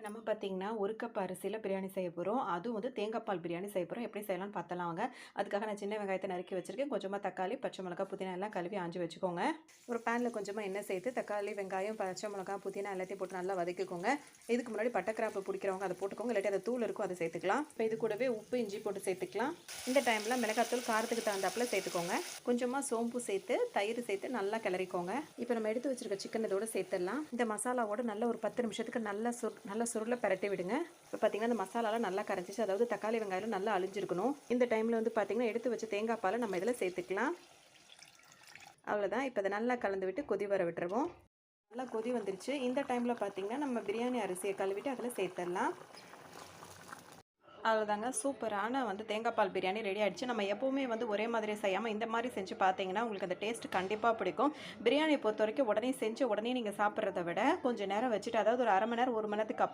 நம்ம பார்த்தீங்கன்னா, 1 கப் அரிசியில பிரியாணி செய்ய போறோம். அதுவும் வந்து தேங்காய் பால் பிரியாணி செய்ய போறோம். எப்படி செய்யலாம்னு பார்த்தலாம் வாங்க. அதுக்காக நான் சின்ன வெங்காயத்த நறுக்கி வச்சிருக்கேன். கொஞ்சமா தக்காளி, பச்சை மிளகாய், புதினா எல்லாம் கழுவி ஆஞ்சு வச்சுக்கோங்க. ஒரு பேன்ல கொஞ்சமா எண்ணெய் சேர்த்து தக்காளி, வெங்காயம், பச்சை மிளகாய், புதினா எல்லாத்தையும் போட்டு நல்லா வதக்கிக்கோங்க. இதுக்கு முன்னாடி பட்டை, கிராம்பு பிடிக்கிறவங்க அத போட்டுக்கோங்க. இல்லாட்டி அது தூள் இருக்கும் அத சேர்த்துக்கலாம். இப்போ இது கூடவே உப்பு, இஞ்சி போட்டு சேர்த்துக்கலாம். இந்த டைம்ல மிளகாத்தூள் காரத்துக்கு தகுந்தாப்புல சேர்த்துக்கோங்க. கொஞ்சமா சோம்பு சேர்த்து, தயிர் சேர்த்து நல்லா கிளறிக்கோங்க. இப்போ நம்ம எடுத்து வச்சிருக்க சிக்கன் இதோட சேர்த்துடலாம். இந்த மசாலாவோட நல்ல ஒரு 10 நிமிஷத்துக்கு நல்ல சுருள பெரட்டி விடுங்க. இப்போ பார்த்தீங்கன்னா இந்த மசாலாலாம் நல்லா கரைஞ்சிச்சு. அதாவது தக்காளி வெங்காயம் நல்லா அழிஞ்சிருக்கணும். இந்த டைமில் வந்து பார்த்தீங்கன்னா எடுத்து வச்ச தேங்காய் பாலை நம்ம இதில் சேர்த்துக்கலாம். அவ்வளோதான். இப்போ அதை நல்லா கலந்து விட்டு கொதி வர விட்டுருவோம். நல்லா கொதி வந்துருச்சு. இந்த டைமில் பார்த்தீங்கன்னா நம்ம பிரியாணி அரிசியை கழுவிட்டு அதில் சேர்த்துடலாம். அவ்வளோதாங்க, சூப்பரான வந்து தேங்காய் பால் பிரியாணி ரெடி ஆகிடுச்சு. நம்ம எப்போவுமே வந்து ஒரே மாதிரி செய்யாமல் இந்த மாதிரி செஞ்சு பார்த்தீங்கன்னா உங்களுக்கு அந்த டேஸ்ட் கண்டிப்பாக பிடிக்கும். பிரியாணியை பொறுத்த வரைக்கும் உடனே செஞ்சு உடனே நீங்கள் சாப்பிட்றத விட கொஞ்சம் நேரம் வச்சுட்டு, அதாவது ஒரு 1/2 மணி நேரம் 1 மணி நேரத்துக்கு